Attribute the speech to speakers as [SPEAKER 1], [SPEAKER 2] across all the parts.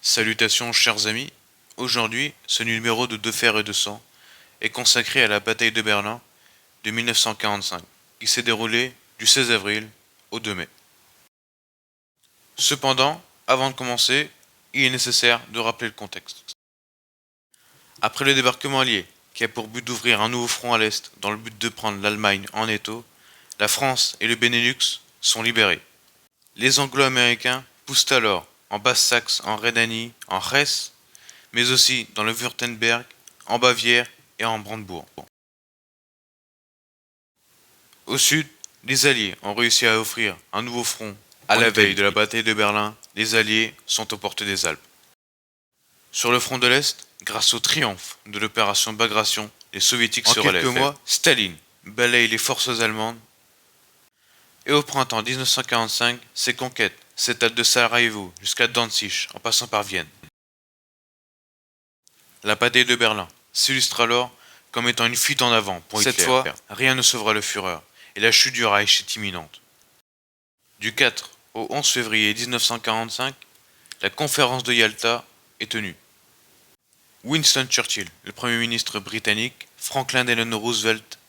[SPEAKER 1] Salutations chers amis, aujourd'hui ce numéro de Deux Fers et de Sang est consacré à la bataille de Berlin de 1945 qui s'est déroulée du 16 avril au 2 mai. Cependant, avant de commencer, il est nécessaire de rappeler le contexte. Après le débarquement allié, qui a pour but d'ouvrir un nouveau front à l'Est dans le but de prendre l'Allemagne en étau, la France et le Benelux sont libérés. Les Anglo-Américains poussent alors en Basse-Saxe, en Rhénanie, en Hesse, mais aussi dans le Wurtemberg, en Bavière et en Brandebourg. Au sud, les Alliés ont réussi à offrir un nouveau front. À la veille de la bataille de Berlin, les Alliés sont aux portes des Alpes. Sur le front de l'Est, grâce au triomphe de l'opération Bagration, les Soviétiques se relèvent. En quelques mois, Staline balaye les forces allemandes. Et au printemps 1945, ses conquêtes s'étalent de Sarajevo jusqu'à Danzig, en passant par Vienne. La bataille de Berlin s'illustre alors comme étant une fuite en avant pour Hitler. Cette fois, rien ne sauvera le Führer, et la chute du Reich est imminente. Du 4 au 11 février 1945, la conférence de Yalta est tenue. Winston Churchill, le Premier ministre britannique, Franklin Delano Roosevelt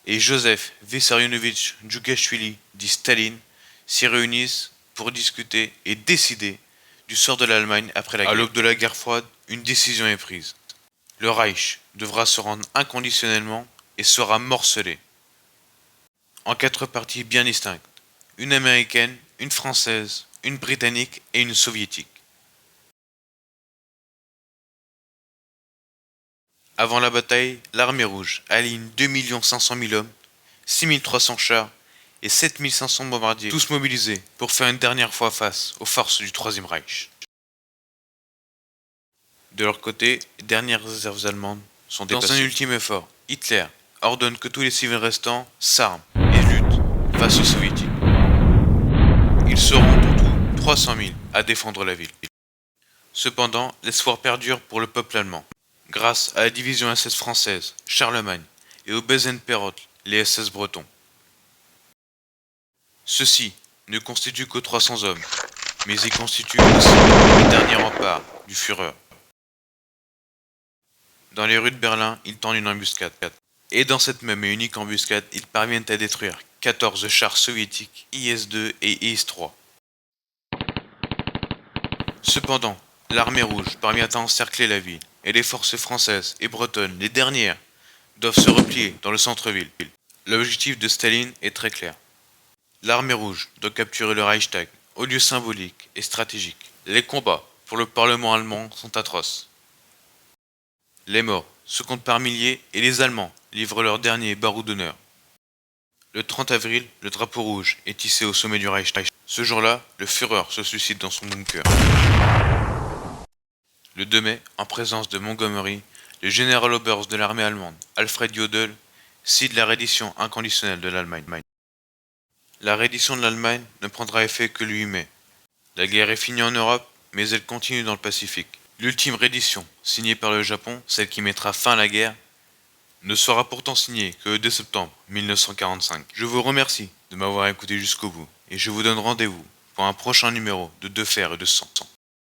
[SPEAKER 1] et Joseph Vissarionovitch Djougashvili, dit Staline, s'y réunissent pour discuter et décider du sort de l'Allemagne après la guerre. À l'aube de la guerre froide, une décision est prise. Le Reich devra se rendre inconditionnellement et sera morcelé en 4 parties bien distinctes, une américaine, une française, une britannique et une soviétique. Avant la bataille, l'armée rouge aligne 2 500 000 hommes, 6 300 chars et 7 500 bombardiers, tous mobilisés pour faire une dernière fois face aux forces du Troisième Reich. De leur côté, les dernières réserves allemandes sont dépassées. Dans un ultime effort, Hitler ordonne que tous les civils restants s'arment et luttent face aux soviétiques. Ils seront en tout 300 000 à défendre la ville. Cependant, l'espoir perdure pour le peuple allemand. Grâce à la division SS française, Charlemagne, et au Besenperotl, les SS bretons. Ceux-ci ne constituent que 300 hommes, mais ils constituent aussi le dernier rempart du Führer. Dans les rues de Berlin, ils tendent une embuscade. Et dans cette même et unique embuscade, ils parviennent à détruire 14 chars soviétiques IS-2 et IS-3. Cependant, l'armée rouge parvient à encercler la ville, et les forces françaises et bretonnes, les dernières, doivent se replier dans le centre-ville. L'objectif de Staline est très clair. L'armée rouge doit capturer le Reichstag, au lieu symbolique et stratégique. Les combats pour le Parlement allemand sont atroces. Les morts se comptent par milliers et les Allemands livrent leur dernier barreau d'honneur. Le 30 avril, le drapeau rouge est hissé au sommet du Reichstag. Ce jour-là, le Führer se suicide dans son bunker. Le 2 mai, en présence de Montgomery, le général Oberst de l'armée allemande, Alfred Jodl, cite la reddition inconditionnelle de l'Allemagne. La reddition de l'Allemagne ne prendra effet que le 8 mai. La guerre est finie en Europe, mais elle continue dans le Pacifique. L'ultime reddition, signée par le Japon, celle qui mettra fin à la guerre, ne sera pourtant signée que le 2 septembre 1945. Je vous remercie de m'avoir écouté jusqu'au bout, et je vous donne rendez-vous pour un prochain numéro de Deux Fers et de Sang.